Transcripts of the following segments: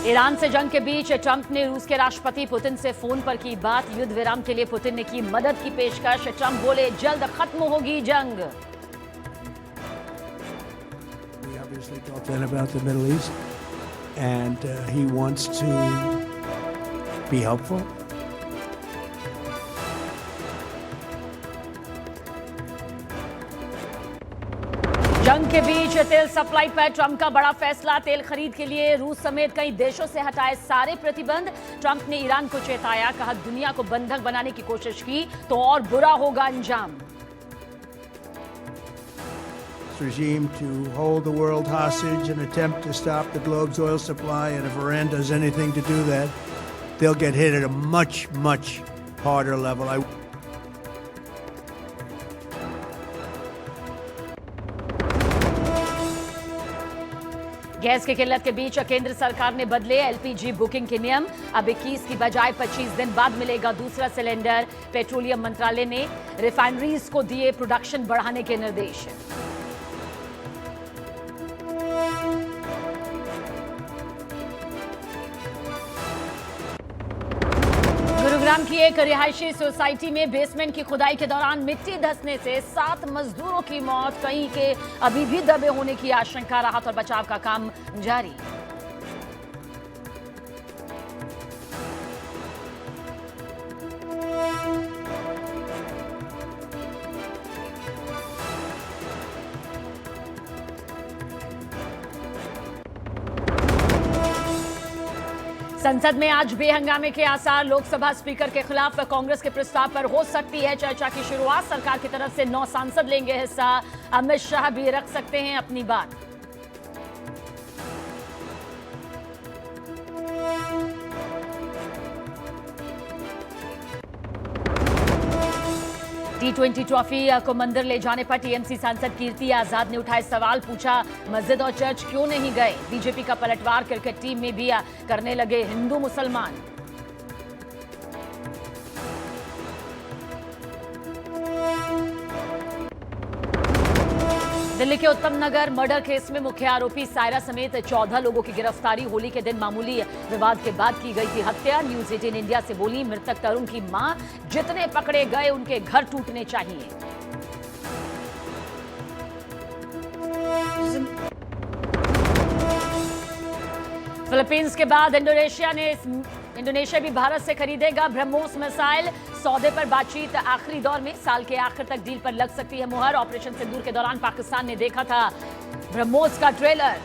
Iran से जंग के बीच ट्रंप ने रूस के राष्ट्रपति पुतिन से फोन पर की बात। युद्ध विराम के लिए पुतिन ने की मदद की पेशकश। ट्रंप बोले जल्द खत्म होगी जंग। We obviously talked then about the Middle East, and he wants to be helpful. जंग के बीच तेल सप्लाई पर ट्रंप का बड़ा फैसला। तेल खरीद के लिए रूस समेत कई देशों से हटाए सारे प्रतिबंध। ट्रंप ने ईरान को चेताया, कहा दुनिया को बंधक बनाने की कोशिश की तो और बुरा होगा अंजाम। Regime to hold the world hostage and attempt to stop the globe's oil supply, and if Iran does anything to do that, they'll get hit at a much, much harder level. Gas की किल्लत के बीच केंद्र सरकार ने बदले LPG booking के नियम। अब 21 की बजाय 25 दिन बाद मिलेगा दूसरा सिलेंडर। पेट्रोलियम मंत्रालय ने रिफाइनरीज को दिए प्रोडक्शन बढ़ाने के निर्देश। गुरुग्राम की एक रिहायशी सोसाइटी में बेसमेंट की खुदाई के दौरान मिट्टी धंसने से 7 मजदूरों की मौत। कई के अभी भी दबे होने की आशंका। राहत और बचाव का काम जारी। संसद में आज बेहंगामे के आसार। लोकसभा स्पीकर के खिलाफ कांग्रेस के प्रस्ताव पर हो सकती है चर्चा की शुरुआत। सरकार की तरफ से 9 सांसद लेंगे हिस्सा। अमित शाह भी रख सकते हैं अपनी बात। T20 ट्रॉफी को मंदिर ले जाने पर टीएमसी सांसद कीर्ति आजाद ने उठाए सवाल। पूछा मस्जिद और चर्च क्यों नहीं गए। बीजेपी का पलटवार। क्रिकेट टीम में भी करने लगे हिंदू मुसलमान। दिल्ली के उत्तम नगर मर्डर केस में मुख्य आरोपी सायरा समेत 14 लोगों की गिरफ्तारी। होली के दिन मामूली विवाद के बाद की गई थी हत्या। न्यूज 18 इंडिया से बोली मृतक तरुण की मां, जितने पकड़े गए उनके घर टूटने चाहिए। फिलीपींस के बाद इंडोनेशिया भी भारत से खरीदेगा ब्रह्मोस मिसाइल। सौदे पर बातचीत आखिरी दौर में। साल के आखिर तक डील पर लग सकती है मुहर। ऑपरेशन सिंदूर के दौरान पाकिस्तान ने देखा था ब्रह्मोस का ट्रेलर।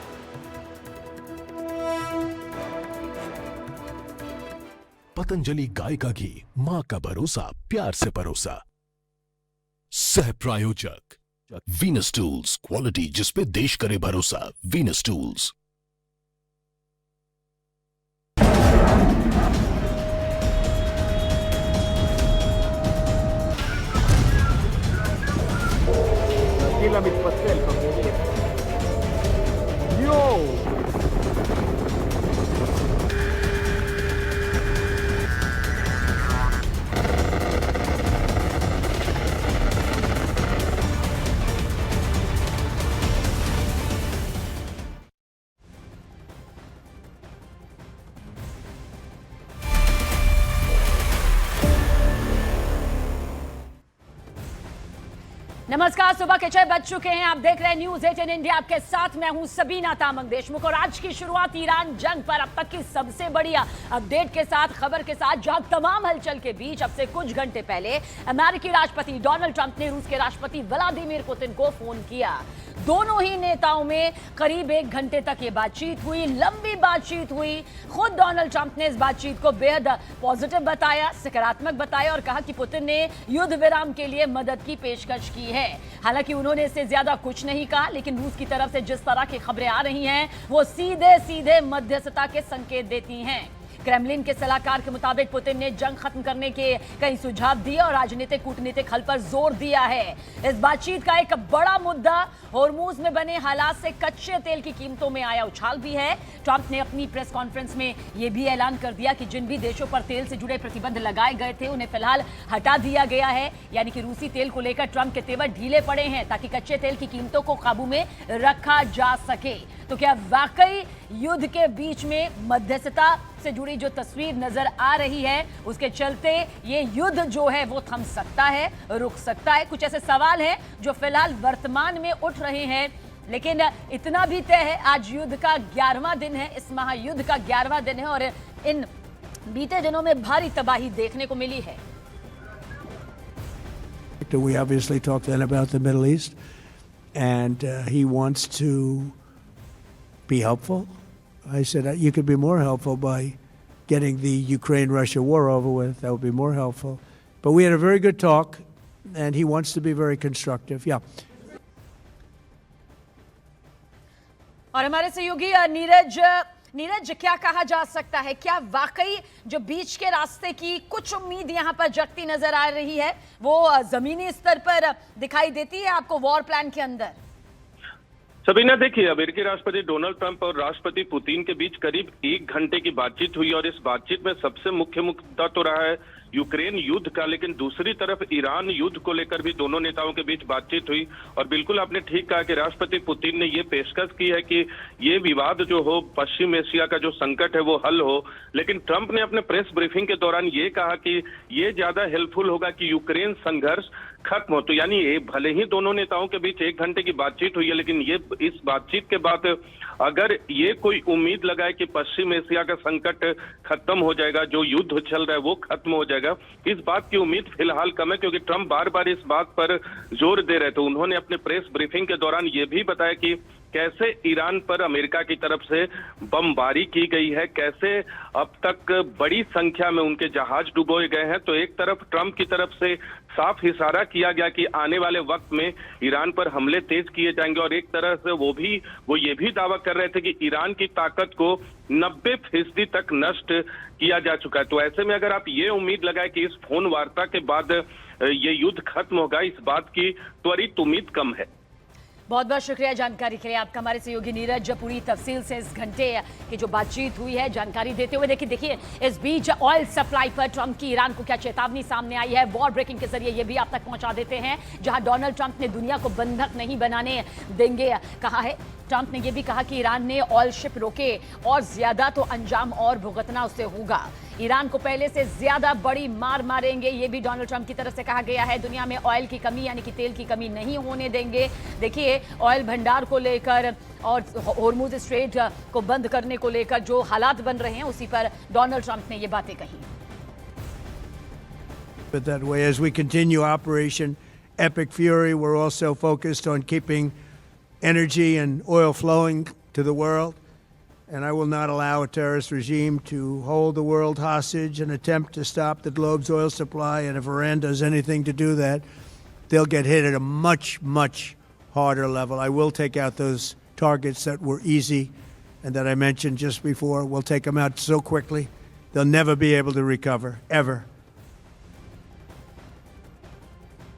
पतंजलि गाय का घी, मां का भरोसा, प्यार से परोसा। सह प्रायोजक वीनस टूल्स, क्वालिटी जिसपे देश करे भरोसा। Venus tools. גילה מתפצל כמובן. יואו! नमस्कार, सुबह के 6 बज चुके हैं। आप देख रहे हैं न्यूज 18 इंडिया। आपके साथ मैं हूं सबीना तामंग देशमुख और आज की शुरुआत ईरान जंग पर अब तक की सबसे बड़ी अपडेट के साथ, खबर के साथ, जहां तमाम हलचल के बीच अब से कुछ घंटे पहले अमेरिकी राष्ट्रपति डोनाल्ड ट्रंप ने रूस के राष्ट्रपति व्लादिमीर पुतिन को फोन किया। दोनों ही नेताओं में करीब 1 घंटे तक ये बातचीत हुई, लंबी बातचीत हुई। खुद डोनाल्ड ट्रंप ने इस बातचीत को बेहद पॉजिटिव बताया, सकारात्मक बताया और कहा कि पुतिन ने युद्ध विराम के लिए मदद की पेशकश की है। हालांकि उन्होंने इससे ज्यादा कुछ नहीं कहा, लेकिन रूस की तरफ से जिस तरह की खबरें आ रही हैं वो सीधे सीधे मध्यस्थता के संकेत देती हैं। क्रेमलिन के सलाहकार के मुताबिक पुतिन ने जंग खत्म करने के कई सुझाव दिए और राजनीतिक कूटनीतिक हल पर जोर दिया है। इस बातचीत का एक बड़ा मुद्दा होर्मुज में बने हालात से कच्चे तेल की कीमतों में आया उछाल भी है। ट्रंप ने अपनी प्रेस कॉन्फ्रेंस में यह भी ऐलान कर दिया कि जिन भी देशों पर तेल से जुड़े प्रतिबंध लगाए गए थे उन्हें फिलहाल हटा दिया गया है। यानी कि रूसी तेल को लेकर ट्रंप के तेवर ढीले पड़े हैं ताकि कच्चे तेल की कीमतों को काबू में रखा जा सके। तो क्या वाकई युद्ध के बीच में मध्यस्थता से जुड़ी जो तस्वीर नजर आ रही है, उसके चलते ये युद्ध जो है वो थम सकता है, रुक सकता है। कुछ ऐसे सवाल हैं जो फिलहाल वर्तमान में उठ रहे हैं, लेकिन इतना भी तय है, आज युद्ध का 11वां दिन है, इस महायुद्ध का 11वां दिन है और इन बीते दिनों में भारी तबाही देखने को मिली है। We obviously talked then about the Middle East, and he wants to be helpful. I said, you could be more helpful by getting the Ukraine-Russia war over with. That would be more helpful. But we had a very good talk, and he wants to be very constructive. Yeah. और हमारे सहयोगी नीरज क्या कहा जा सकता है, क्या वाकई जो बीच के रास्ते की कुछ उम्मीद यहां पर जगती नजर आ रही है वो जमीनी स्तर पर दिखाई देती है आपको वॉर प्लान के अंदर? सबीना, देखिए, अमेरिकी राष्ट्रपति डोनाल्ड ट्रंप और राष्ट्रपति पुतिन के बीच करीब 1 घंटे की बातचीत हुई और इस बातचीत में सबसे मुख्य मुद्दा तो रहा है यूक्रेन युद्ध का, लेकिन दूसरी तरफ ईरान युद्ध को लेकर भी दोनों नेताओं के बीच बातचीत हुई। और बिल्कुल आपने ठीक कहा कि राष्ट्रपति पुतिन ने ये पेशकश की है कि ये विवाद जो हो, पश्चिम एशिया का जो संकट है वो हल हो, लेकिन ट्रंप ने अपने प्रेस ब्रीफिंग के दौरान ये कहा कि ये ज्यादा हेल्पफुल होगा कि यूक्रेन संघर्ष खत्म हो। तो यानी ये भले ही दोनों नेताओं के बीच 1 घंटे की बातचीत हुई है, लेकिन ये इस बातचीत के बाद अगर ये कोई उम्मीद लगाए कि पश्चिम एशिया का संकट खत्म हो जाएगा, जो युद्ध चल रहा है वो खत्म हो जाएगा, इस बात की उम्मीद फिलहाल कम है, क्योंकि ट्रंप बार बार इस बात पर जोर दे रहे थे। उन्होंने अपने प्रेस ब्रीफिंग के दौरान ये भी बताया कि कैसे ईरान पर अमेरिका की तरफ से बमबारी की गई है, कैसे अब तक बड़ी संख्या में उनके जहाज डुबोए गए हैं। तो एक तरफ ट्रंप की तरफ से साफ इशारा किया गया कि आने वाले वक्त में ईरान पर हमले तेज किए जाएंगे, और एक तरह से वो ये भी दावा कर रहे थे कि ईरान की ताकत को 90% तक नष्ट किया जा चुका है। तो ऐसे में अगर आप ये उम्मीद लगाए कि इस फोन वार्ता के बाद ये युद्ध खत्म होगा, इस बात की त्वरित उम्मीद कम है। बहुत बहुत शुक्रिया जानकारी के लिए आपका, हमारे सहयोगी नीरज पूरी तफसील से इस घंटे की जो बातचीत हुई है जानकारी देते हुए। देखिए इस बीच ऑयल सप्लाई पर ट्रंप की ईरान को क्या चेतावनी सामने आई है, वॉर ब्रेकिंग के जरिए ये भी आप तक पहुंचा देते हैं। जहां डोनाल्ड ट्रंप ने दुनिया को बंधक नहीं बनाने देंगे कहा है, ट्रंप ने यह भी कहा कि ईरान ने ऑयल शिप रोके और ज्यादा तो अंजाम और भुगतना उससे होगा, ईरान को पहले से ज्यादा बड़ी मार मारेंगे, ये भी डोनाल्ड ट्रंप की तरफ से कहा गया है। दुनिया में ऑयल की कमी यानी कि तेल की कमी नहीं होने देंगे। देखिए ऑयल भंडार को लेकर और होर्मुज स्ट्रेट को बंद करने को लेकर जो हालात बन रहे हैं उसी पर डोनाल्ड ट्रंप ने ये बातें कही। But that way, as we continue Operation Epic Fury, we're also focused on keeping energy and oil flowing to the world. And I will not allow a terrorist regime to hold the world hostage and attempt to stop the globe's oil supply. And if Iran does anything to do that, they'll get hit at a much, much harder level. I will take out those targets that were easy and that I mentioned just before. We'll take them out so quickly, they'll never be able to recover, ever.